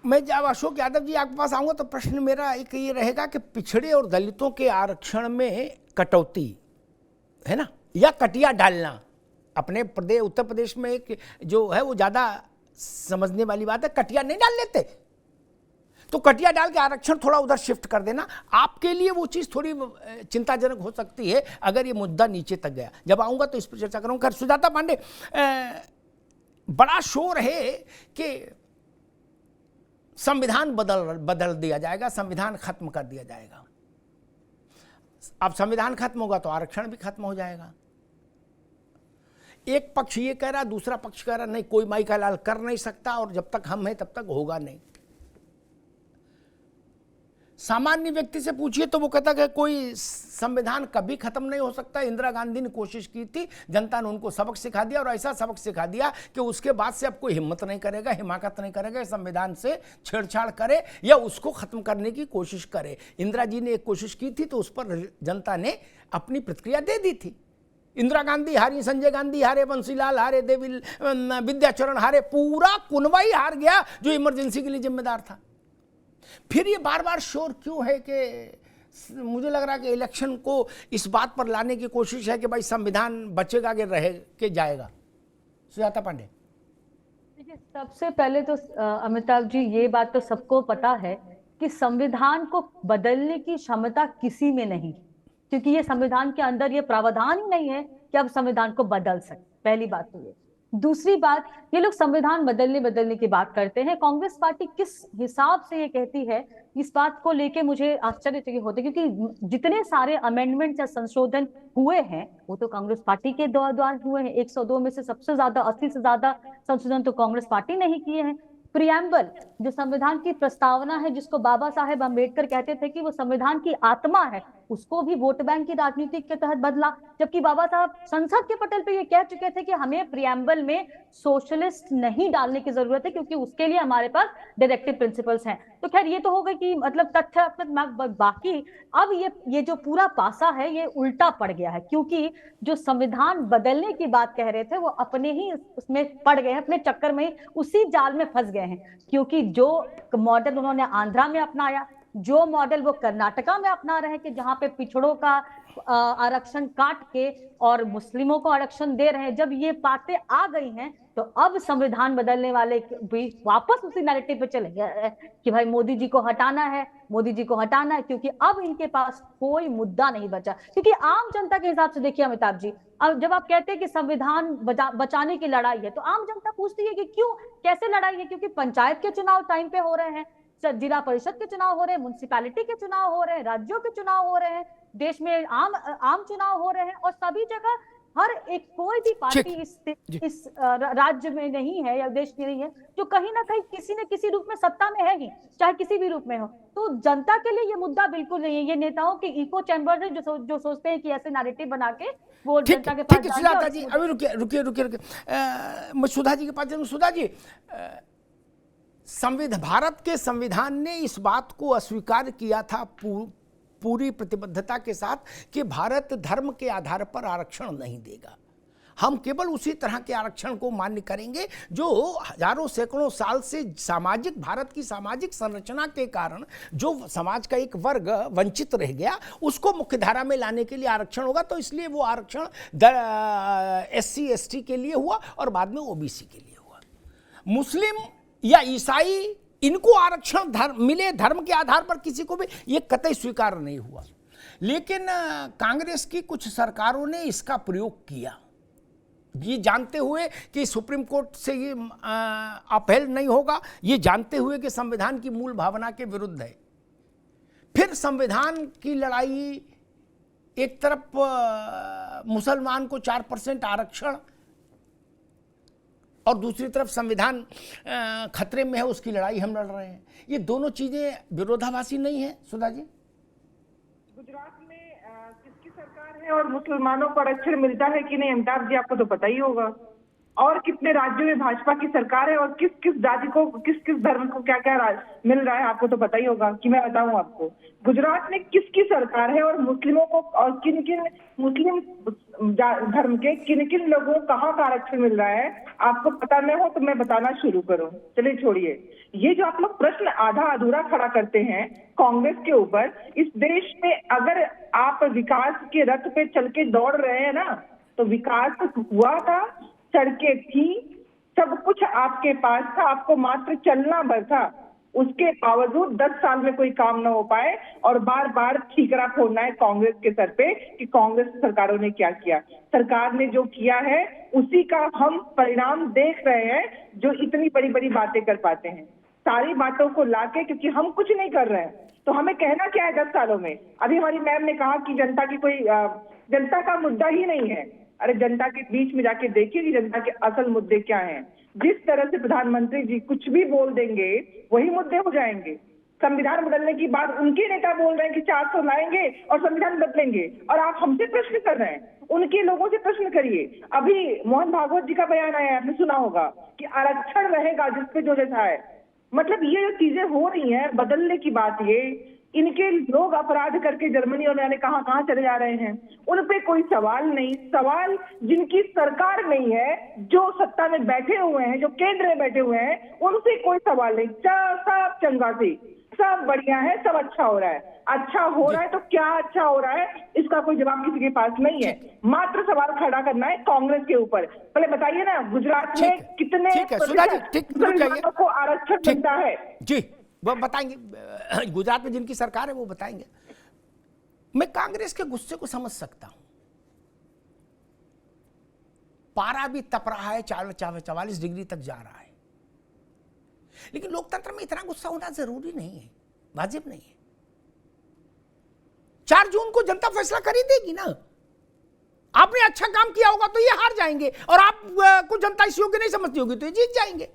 मैं जब अशोक यादव जी आपके पास आऊँगा तो प्रश्न मेरा एक ये रहेगा कि पिछड़े और दलितों के आरक्षण में कटौती है ना, या कटिया डालना। अपने प्रदेश उत्तर प्रदेश में एक जो है वो ज़्यादा समझने वाली बात है, कटिया नहीं डाल लेते, तो कटिया डाल के आरक्षण थोड़ा उधर शिफ्ट कर देना। आपके लिए वो चीज़ थोड़ी चिंताजनक हो सकती है अगर ये मुद्दा नीचे तक गया। जब आऊँगा तो इस पर चर्चा करूँगा। सुजाता पांडे, बड़ा शोर है कि संविधान बदल दिया जाएगा, संविधान खत्म कर दिया जाएगा। अब संविधान खत्म होगा तो आरक्षण भी खत्म हो जाएगा। एक पक्ष ये कह रहा, दूसरा पक्ष कह रहा नहीं, कोई माई का लाल कर नहीं सकता और जब तक हम हैं तब तक होगा नहीं। सामान्य व्यक्ति से पूछिए तो वो कहता है कि कोई संविधान कभी खत्म नहीं हो सकता। इंदिरा गांधी ने कोशिश की थी, जनता ने उनको सबक सिखा दिया और ऐसा सबक सिखा दिया कि उसके बाद से अब कोई हिम्मत नहीं करेगा, हिमाकत नहीं करेगा, संविधान से छेड़छाड़ करे या उसको खत्म करने की कोशिश करे। इंदिरा जी ने एक कोशिश की थी तो उस पर जनता ने अपनी प्रतिक्रिया दे दी थी। इंदिरा गांधी हारी, संजय गांधी हारे, बंसीलाल हारे, देवी विद्याचरण हारे, पूरा कुनवा ही हार गया जो इमरजेंसी के लिए जिम्मेदार था। फिर ये बार बार शोर क्यों है कि मुझे लग रहा है कि इलेक्शन को इस बात पर लाने की कोशिश है कि भाई संविधान बचेगा कि रहे के जाएगा। सुजाता पांडे, देखिए, सबसे पहले तो अमिताभ जी ये बात तो सबको पता है कि संविधान को बदलने की क्षमता किसी में नहीं, क्योंकि ये संविधान के अंदर ये प्रावधान ही नहीं है कि अब संविधान को बदल सकते। पहली बात तो ये। दूसरी बात, ये लोग संविधान बदलने की बात करते हैं। कांग्रेस पार्टी किस हिसाब से ये कहती है, इस बात को लेके मुझे आश्चर्य होते, क्योंकि जितने सारे अमेंडमेंट या संशोधन हुए हैं वो तो कांग्रेस पार्टी के द्वारा हुए हैं। 102 में से सबसे ज्यादा, 80 से ज्यादा संशोधन तो कांग्रेस पार्टी ने ही किए हैं। प्रियम्बल, जो संविधान की प्रस्तावना है, जिसको बाबा साहेब अम्बेडकर कहते थे कि वो संविधान की आत्मा है, उसको भी वोट बैंक की राजनीति के तहत बदला। जबकि बाबा साहब संसद के पटल पे ये कह चुके थे कि हमें प्रियम्बल में सोशलिस्ट नहीं डालने की जरूरत है, क्योंकि उसके लिए हमारे पास डायरेक्टिव प्रिंसिपल्स हैं। तो खैर ये तो हो गई कि मतलब तथ्य। बाकी अब ये जो पूरा पासा है ये उल्टा पड़ गया है, क्योंकि जो संविधान बदलने की बात कह रहे थे वो अपने ही उसमें पड़ गए हैं, अपने चक्कर में ही उसी जाल में फंस गए हैं। क्योंकि जो मॉडल उन्होंने आंध्रा में अपनाया, जो मॉडल वो कर्नाटका में अपना रहे हैं कि जहां पे पिछड़ों का आरक्षण काट के और मुस्लिमों को आरक्षण दे रहे हैं, जब ये बातें आ गई हैं तो अब संविधान बदलने वाले भी वापस उसी नैरेटिव पे चले गए कि भाई मोदी जी को हटाना है, मोदी जी को हटाना है, क्योंकि अब इनके पास कोई मुद्दा नहीं बचा। क्योंकि आम जनता के हिसाब से देखिए अमिताभ जी, अब जब आप कहते हैं कि संविधान बचाने की लड़ाई है, तो आम जनता पूछती है कि क्यों, कैसे लड़ाई है? क्योंकि पंचायत के चुनाव टाइम पे हो रहे हैं, जिला परिषद के चुनाव हो रहे हैं, म्युनिसिपैलिटी के चुनाव हो रहे हैं, राज्यों के चुनाव हो रहे हैं, देश में आम चुनाव हो रहे हैं, और सभी जगह हर एक कोई भी पार्टी इस राज्य में नहीं है या देश में नहीं है जो कहीं ना कहीं किसी न किसी रूप में सत्ता में है ही, चाहे किसी भी रूप में हो। तो जनता के लिए ये मुद्दा बिल्कुल नहीं है। ये नेताओं के इको चैम्बर है जो सोचते हैं कि ऐसे नैरेटिव बना के वो जनता के पास जाएंगे। सुजाता जी अभी रुकिए मैं सुधा जी के पास जाऊंगा। सुधा जी, भारत के संविधान ने इस बात को अस्वीकार किया था पूरी प्रतिबद्धता के साथ कि भारत धर्म के आधार पर आरक्षण नहीं देगा। हम केवल उसी तरह के आरक्षण को मान्य करेंगे जो हजारों सैकड़ों साल से सामाजिक, भारत की सामाजिक संरचना के कारण जो समाज का एक वर्ग वंचित रह गया उसको मुख्यधारा में लाने के लिए आरक्षण होगा। तो इसलिए वो आरक्षण SC ST के लिए हुआ और बाद में OBC के लिए हुआ। मुस्लिम या ईसाई, इनको आरक्षण मिले धर्म के आधार पर किसी को भी, ये कतई स्वीकार नहीं हुआ। लेकिन कांग्रेस की कुछ सरकारों ने इसका प्रयोग किया, ये जानते हुए कि सुप्रीम कोर्ट से ये अपील नहीं होगा, ये जानते हुए कि संविधान की मूल भावना के विरुद्ध है। फिर संविधान की लड़ाई, एक तरफ मुसलमान को 4% आरक्षण और दूसरी तरफ संविधान खतरे में है, उसकी लड़ाई हम लड़ रहे हैं। ये दोनों चीजें विरोधाभासी नहीं है सुधा जी? गुजरात में किसकी सरकार है और मुसलमानों को आरक्षण मिलता है कि नहीं, अमिताभ जी आपको तो पता ही होगा। और कितने राज्यों में भाजपा की सरकार है और किस किस जाति को, किस किस धर्म को क्या क्या मिल रहा है, आपको तो पता ही होगा कि मैं बताऊं आपको। गुजरात में किसकी सरकार है और मुस्लिमों को और किन किन मुस्लिम धर्म के किन किन लोगों को कहाँ का आरक्षण मिल रहा है, आपको पता न हो तो मैं बताना शुरू करूं। चलिए छोड़िए, ये जो आप लोग प्रश्न आधा अधूरा खड़ा करते हैं कांग्रेस के ऊपर, इस देश में अगर आप विकास के रथ पे चल के दौड़ रहे हैं ना, तो विकास हुआ था, सड़कें थी, सब कुछ आपके पास था, आपको मात्र चलना भर था। उसके बावजूद 10 साल में कोई काम न हो पाए और बार बार ठीकरा फोड़ना है कांग्रेस के सर पे कि कांग्रेस सरकारों ने क्या किया। सरकार ने जो किया है उसी का हम परिणाम देख रहे हैं, जो इतनी बड़ी बड़ी बातें कर पाते हैं। सारी बातों को लाके, क्योंकि हम कुछ नहीं कर रहे हैं तो हमें कहना क्या है 10 सालों में। अभी हमारी मैम ने कहा कि जनता की कोई जनता का मुद्दा ही नहीं है। अरे जनता के बीच में जाके देखिए कि जनता के असल मुद्दे क्या हैं। जिस तरह से प्रधानमंत्री जी कुछ भी बोल देंगे वही मुद्दे हो जाएंगे। संविधान बदलने की बात उनके नेता बोल रहे हैं कि 400 लाएंगे और संविधान बदलेंगे, और आप हमसे प्रश्न कर रहे हैं। उनके लोगों से प्रश्न करिए। अभी मोहन भागवत जी का बयान आया, आपने सुना होगा कि आरक्षण रहेगा जिसपे जो जैसा है। मतलब ये जो चीजें हो रही हैं, बदलने की बात, ये इनके लोग अपराध करके जर्मनी और जाने कहां कहां चले जा रहे हैं, उन पे कोई सवाल नहीं। सवाल जिनकी सरकार नहीं है, जो सत्ता में बैठे हुए हैं, जो केंद्र में बैठे हुए हैं, उनसे कोई सवाल नहीं। सब चंगा से, सब बढ़िया है, सब अच्छा हो रहा है। अच्छा हो रहा है तो क्या अच्छा हो रहा है, इसका कोई जवाब किसी के पास नहीं है। मात्र सवाल खड़ा करना है कांग्रेस के ऊपर। पहले बताइए ना, गुजरात में कितने मुसलमानों को आरक्षण मिलता है? जी वो बताएंगे, गुजरात में जिनकी सरकार है वो बताएंगे। मैं कांग्रेस के गुस्से को समझ सकता हूं। पारा भी तप रहा है, 44 डिग्री तक जा रहा है, लेकिन लोकतंत्र में इतना गुस्सा होना जरूरी नहीं है, वाजिब नहीं है। 4 जून को जनता फैसला कर ही देगी ना। आपने अच्छा काम किया होगा तो ये हार जाएंगे, और आपको जनता इस योग्य नहीं समझती होगी तो ये जीत जाएंगे।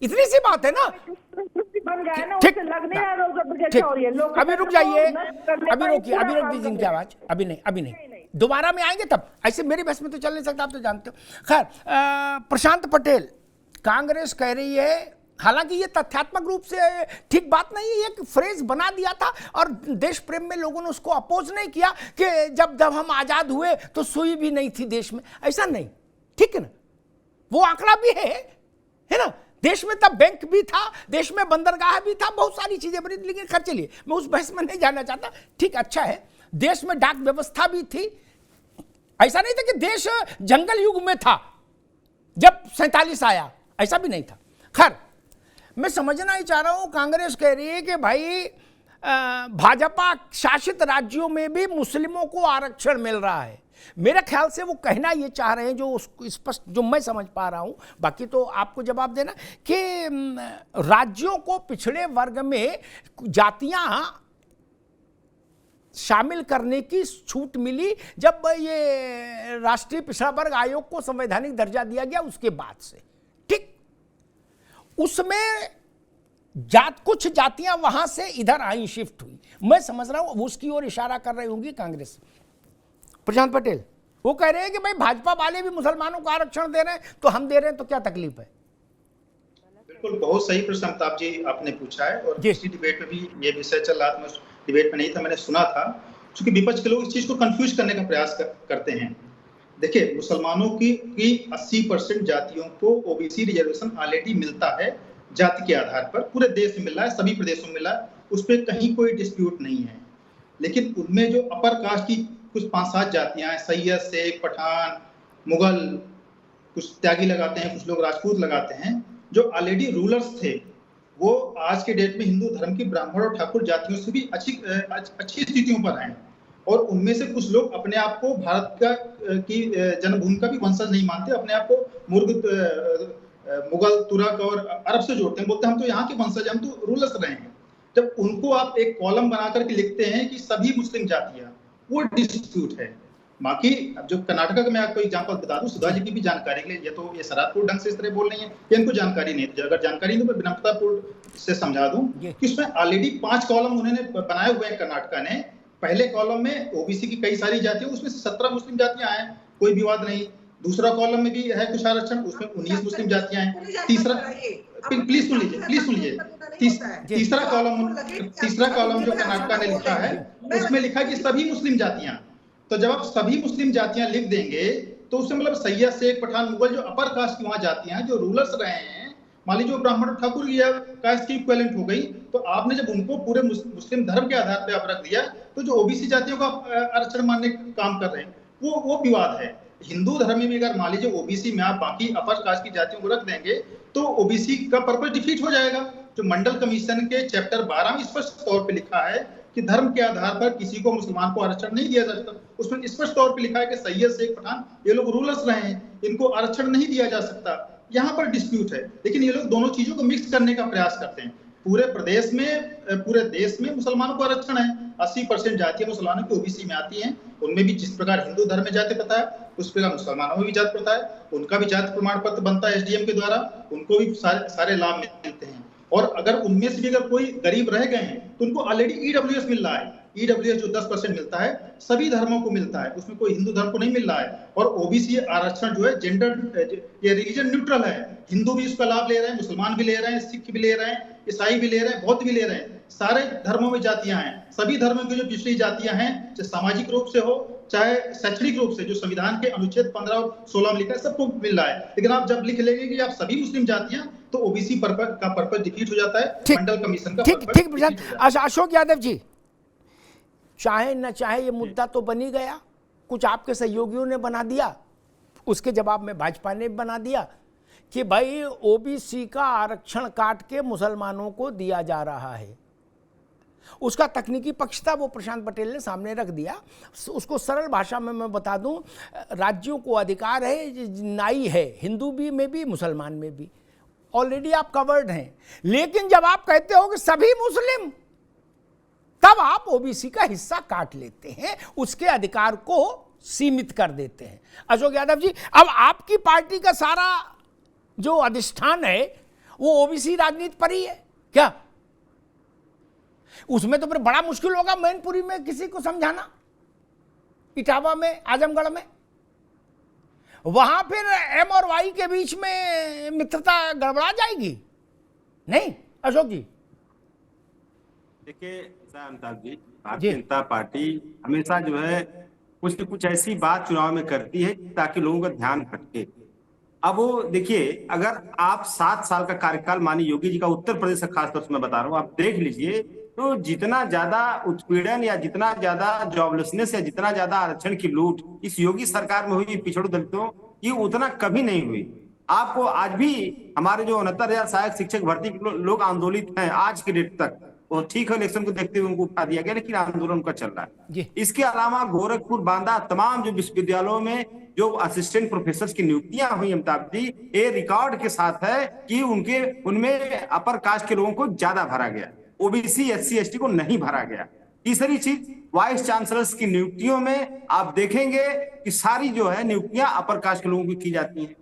इतनी सी बात है ना। ठीक, अभी रुक जाइए, अभी रोकिए, अभी रोक दीजिए इनकी आवाज। अभी नहीं, दोबारा में आएंगे तब। ऐसे मेरे बहस में तो चल नहीं सकता, आप तो जानते हो। खैर, प्रशांत पटेल, कांग्रेस कह रही है, हालांकि ये तथ्यात्मक रूप से ठीक बात नहीं है, एक फ्रेज बना दिया था और देश प्रेम में लोगों ने उसको अपोज नहीं किया कि जब हम आजाद हुए तो सुई भी नहीं थी देश में। ऐसा नहीं, ठीक है ना, वो आंकड़ा भी है ना। देश में तब बैंक भी था, देश में बंदरगाह भी था, बहुत सारी चीजें बनी, लेकिन खैर चलिए मैं उस बहस में नहीं जाना चाहता। ठीक, अच्छा है, देश में डाक व्यवस्था भी थी। ऐसा नहीं था कि देश जंगल युग में था जब 47 आया, ऐसा भी नहीं था। खैर, मैं समझना ही चाह रहा हूं, कांग्रेस कह रही है कि भाई भाजपा शासित राज्यों में भी मुस्लिमों को आरक्षण मिल रहा है। मेरे ख्याल से वो कहना ये चाह रहे हैं, जो स्पष्ट जो मैं समझ पा रहा हूं, बाकी तो आपको जवाब देना, कि राज्यों को पिछड़े वर्ग में जातियां शामिल करने की छूट मिली जब ये राष्ट्रीय पिछड़ा वर्ग आयोग को संवैधानिक दर्जा दिया गया, उसके बाद से। ठीक, उसमें कुछ जातियां वहां से इधर आई, शिफ्ट हुई। मैं समझ रहा हूं उसकी ओर इशारा कर रही होंगी कांग्रेस। प्रशांत पटेल वो कह रहे हैं कि भाई भाजपा वाले भी मुसलमानों को आरक्षण दे रहे हैं तो हम दे रहे हैं, तो क्या तकलीफ है? बिल्कुल, बहुत सही प्रश्न अमिताभ जी आपने पूछा है, और इसी डिबेट में भी ये विषय चल रहा था। मैं डिबेट में नहीं था, मैंने सुना था, क्योंकि विपक्ष के लोग इस चीज को कंफ्यूज करने का प्रयास करते हैं। देखिए, मुसलमानों की 80% जातियों को ओबीसी रिजर्वेशन ऑलरेडी मिलता है, जाति के आधार पर पूरे देश में मिल रहा है, सभी प्रदेशों में मिला है, उस पर कहीं कोई डिस्प्यूट नहीं है। लेकिन उनमें जो अपर कास्ट की कुछ 5-7 जातियां हैं, सैयद, शेख, पठान, मुगल, कुछ त्यागी लगाते हैं, कुछ लोग राजपूत लगाते हैं, जो ऑलरेडी रूलर्स थे, वो आज के डेट में हिंदू धर्म की ब्राह्मण और ठाकुर जातियों से भी अच्छी स्थितियों पर हैं। और उनमें से कुछ लोग अपने आप को भारत की जन्मभूमि का भी वंशज नहीं मानते, अपने आप को मुगल, तुर्क और अरब से जोड़ते हैं, बोलते हैं हम तो यहाँ के वंशज, हम तो रूलर्स रहे हैं। जब उनको आप एक कॉलम बना करके लिखते हैं कि सभी मुस्लिम जातियां, वो डिस्प्यूट है। बाकी अब जो कर्नाटका का मैं आपको एग्जांपल बता दूं, सुधा जी की भी जानकारी के लिए, ये तो ये सरारपुर ढंग से इस तरह बोल रही है, ये इनको जानकारी नहीं थी। अगर जानकारी नहीं तो मैं विनम्रतापूर्ण से समझा दूं कि उसमें ऑलरेडी 5 कॉलम उन्होंने बनाए हुए हैं कर्नाटका ने। पहले कॉलम में ओबीसी की कई सारी जातियां, उसमें से 17 मुस्लिम जातियां हैं, कोई विवाद नहीं। दूसरा कॉलम में भी है कुछ आरक्षण, उसमें 19 मुस्लिम जातियां हैं। तीसरा, प्लीज सुन लीजिए, तीसरा कॉलम जो कर्नाटका ने लिखा है उसमें लिखा है कि सभी मुस्लिम जातियां। तो जब आप सभी मुस्लिम जातियां लिख देंगे तो उससे मतलब सैयद, शेख, पठान, मुगल जो अपर कास्ट की वहां जातियां जो रूलर्स रहे हैं, मान लीजिए ब्राह्मण ठाकुर या कास्ट की इक्विवेलेंट हो गई, तो आपने जब उनको पूरे मुस्लिम धर्म के आधार पर आप रख दिया, तो जो ओबीसी जातियों का आरक्षण मानने का काम कर रहे हैं वो विवाद है। हिंदू धर्म में अगर मान लीजिए ओबीसी में आप बाकी अपर कास्ट की जातियों को रख देंगे तो ओबीसी का पर्पस डिफीट हो जाएगा। जो मंडल कमीशन के चैप्टर 12 में स्पष्ट तौर पे लिखा है कि धर्म के आधार पर किसी को, मुसलमान को आरक्षण नहीं दिया जा सकता। उसमें स्पष्ट तौर पे लिखा है कि सैयद, शेख, पठान ये लोग रूलर्स रहे हैं, इनको आरक्षण नहीं दिया जा सकता। यहाँ पर डिस्प्यूट है, लेकिन ये लोग दोनों चीजों को मिक्स करने का प्रयास करते हैं। पूरे प्रदेश में, पूरे देश में मुसलमानों को आरक्षण है, 80% जातियां मुसलमानों की ओबीसी में आती हैं। उनमें भी जिस प्रकार हिंदू धर्म में जाति प्रथा है उस प्रकार मुसलमानों में भी जाति प्रथा है। उनका भी जाति प्रमाण पत्र बनता है एसडीएम के द्वारा, उनको भी सारे लाभ मिलते हैं। और अगर उनमें से भी अगर कोई गरीब रह गए हैं तो उनको ऑलरेडी ईडब्ल्यूएस मिल रहा है। ईडब्ल्यूएस जो 10% मिलता है सभी धर्मों को मिलता है, उसमें कोई हिंदू धर्म को नहीं मिल रहा है। और ओबीसी आरक्षण जो है जेंडर ये रिलीजन न्यूट्रल है, हिंदू भी उसका लाभ ले रहे हैं, मुसलमान भी ले रहे हैं, सिख भी ले रहे हैं, ईसाई भी ले रहे हैं, बौद्ध भी ले रहे हैं। सारे धर्मों में जातियां हैं, सभी धर्मों की जो पिछड़ी जातियां हैं, चाहे सामाजिक रूप से हो चाहे शैक्षणिक रूप से, जो संविधान के अनुच्छेद 15 और 16 में लिखा है, सबको मिल रहा है। लेकिन आप जब लिख लेंगे कि आप सभी मुस्लिम जातियां, तो ओबीसी का पर्पस डिफीट हो जाता है, मंडल कमीशन का ठीक प्रशांत। अशोक यादव जी, चाहे न चाहे ये मुद्दा तो बन ही गया, कुछ आपके सहयोगियों ने बना दिया, उसके जवाब में भाजपा ने बना दिया कि भाई ओबीसी का आरक्षण काट के मुसलमानों को दिया जा रहा है। उसका तकनीकी पक्ष था, वो प्रशांत पटेल ने सामने रख दिया। उसको सरल भाषा में मैं बता दूं, राज्यों को अधिकार है, नाई है, हिंदू भी में भी, मुसलमान में भी, ऑलरेडी आप कवर्ड हैं। लेकिन जब आप कहते हो कि सभी मुस्लिम, तब आप ओबीसी का हिस्सा काट लेते हैं, उसके अधिकार को सीमित कर देते हैं। अशोक यादव जी, अब आपकी पार्टी का सारा जो अधिष्ठान है वो ओबीसी राजनीति पर ही है क्या? उसमें तो फिर बड़ा मुश्किल होगा मैनपुरी में किसी को समझाना, इटावा में, आजमगढ़ में, वहां फिर एम और वाई के बीच में मित्रता गड़बड़ा जाएगी। नहीं अशोक जी? देखिए अमिताभ जी, भारतीय जनता पार्टी हमेशा जो है कुछ न कुछ ऐसी बात चुनाव में करती है ताकि लोगों का ध्यान भटके। अब वो देखिए, अगर आप 7 साल का कार्यकाल माननीय योगी जी का उत्तर प्रदेश का खासतौर से मैं बता रहा हूँ, आप देख लीजिए, तो जितना ज्यादा उत्पीड़न या जितना ज्यादा जॉबलेसनेस या जितना ज्यादा आरक्षण की लूट इस योगी सरकार में हुई पिछड़ों दलितों की, उतना कभी नहीं हुई। आपको आज भी हमारे जो 69,000 सहायक शिक्षक भर्ती लोग आंदोलित हैं आज की डेट तक, और ठीक है इलेक्शन को देखते हुए उनको उठा दिया गया, लेकिन आंदोलन उनका चल रहा है। इसके अलावा गोरखपुर, बांदा, तमाम जो विश्वविद्यालयों में जो असिस्टेंट प्रोफेसर की नियुक्तियां हुई अमिताभ जी, ये रिकॉर्ड के साथ है कि उनमें अपर कास्ट के लोगों को ज्यादा भरा गया, ओबीसी एससी एसटी को नहीं भरा गया। तीसरी चीज, वाइस चांसलर्स की नियुक्तियों में आप देखेंगे कि सारी जो है नियुक्तियां अपर कास्ट के लोगों की की जाती हैं।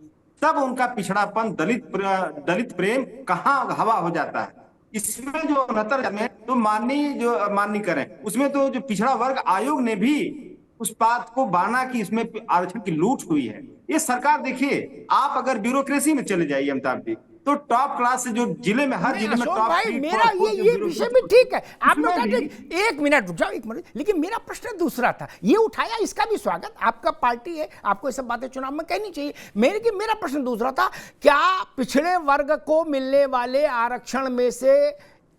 तब उनका पिछड़ापन, दलित प्रेम कहाँ हवा हो जाता है। इसमें जो 69 में तो माननी करें, उसमें तो जो पिछड़ा वर्ग आयोग ने भी उस बात को माना कि इसमें आरक्षण की लूट हुई है। ये सरकार, देखिए आप अगर ब्यूरोक्रेसी में चले जाइए अमिताभ जी, तो टॉप क्लास से जो जिले में, हर जिले में टॉप, भाई मेरा ये विषय भी ठीक है, आप लोग कहते एक मिनट रुक जाओ, एक मिनट, लेकिन मेरा प्रश्न दूसरा था, ये उठाया, इसका भी स्वागत, आपका पार्टी है, आपको ये सब बातें चुनाव में कहनी चाहिए। मेरा प्रश्न दूसरा था, क्या पिछड़े वर्ग को मिलने वाले आरक्षण में से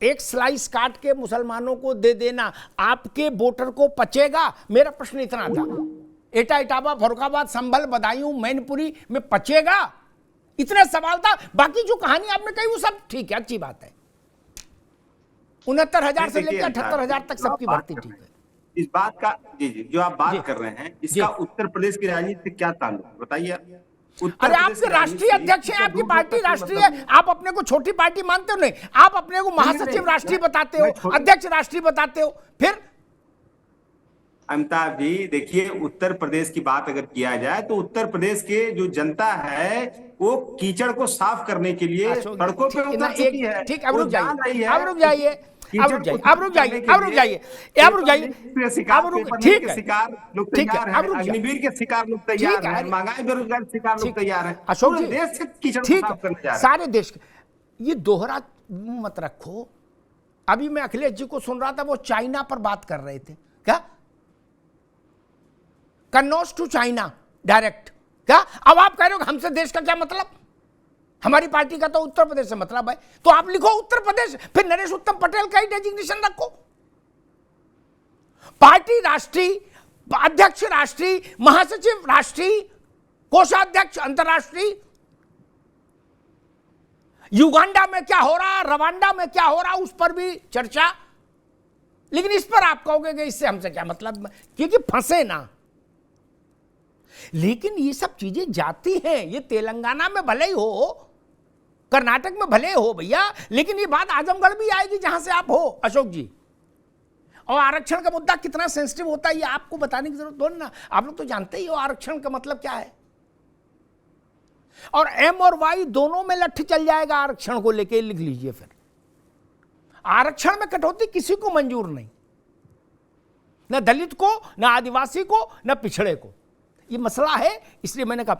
एक स्लाइस काट के मुसलमानों को दे देना आपके वोटर को पचेगा? मेरा प्रश्न इतना था। एटा, इटावा, फर्रुखाबाद, संभल, बदायूं, मैनपुरी में पचेगा? इतना सवाल था। बाकी जो कहानी आपने कही वो सब ठीक है, अच्छी बात है। 69,000 से लेकर 78,000 तक सबकी भर्ती ठीक है। इस बात का जी जो आप बात कर रहे हैं, इसका उत्तर प्रदेश की राजनीति से क्या ताल्लुक, बताइए। अरे आपके राष्ट्रीय अध्यक्ष हैं, आपकी पार्टी राष्ट्रीय है, आप अपने को छोटी पार्टी मानते हो? नहीं, आप अपने को महासचिव राष्ट्रीय बताते हो, अध्यक्ष राष्ट्रीय बताते हो। फिर अमिताभ जी देखिए, उत्तर प्रदेश की बात अगर किया जाए तो उत्तर प्रदेश के जो जनता है वो कीचड़ को साफ करने के लिए सड़कों पे उतर चुकी है। ठीक, अब रुक जाइए, आप रुक जाइए, आप रुक जाइए, आप रुक जाइए, आप रुक जाइए, आप रुक, ठीक है, शिकार लोग ठीक है, तैयार आप हैं, रुक जाइए, अग्निवीर के शिकार लोग तैयार हैं, महंगाई बेरोजगार शिकार लोग तैयार हैं, अशोक पूरे जी, देश से कीचड़ ठीक साफ करने जा है, रहे हैं। सारे देश के, ये दोहरा मत रखो। अभी मैं अखिलेश जी को सुन रहा था, वो चाइना पर बात कर रहे थे, क्या कन्नौज टू चाइना डायरेक्ट, क्या अब आप कह रहे हो हमसे देश का क्या मतलब? हमारी पार्टी का तो उत्तर प्रदेश से मतलब है, तो आप लिखो उत्तर प्रदेश, फिर नरेश उत्तम पटेल का ही डेजिग्नेशन रखो। पार्टी राष्ट्रीय अध्यक्ष, राष्ट्रीय महासचिव, राष्ट्रीय कोषाध्यक्ष, अंतर्राष्ट्रीय, युगांडा में क्या हो रहा, रवांडा में क्या हो रहा, उस पर भी चर्चा। लेकिन इस पर आप कहोगे कि इससे हमसे क्या मतलब, क्योंकि फंसे ना। लेकिन ये सब चीजें जाती हैं, ये तेलंगाना में भले ही हो, कर्नाटक में भले हो भैया, लेकिन ये बात आजमगढ़ भी आएगी जहां से आप हो अशोक जी। और आरक्षण का मुद्दा कितना सेंसिटिव होता है ये आपको बताने की जरूरत हो ना, आप लोग तो जानते ही हो आरक्षण का मतलब क्या है। और एम और वाई दोनों में लट्ठ चल जाएगा आरक्षण को लेके, लिख लीजिए फिर। आरक्षण में कटौती किसी को मंजूर नहीं, न दलित को, न आदिवासी को, न पिछड़े को। ये मसला है, इसलिए मैंने कहा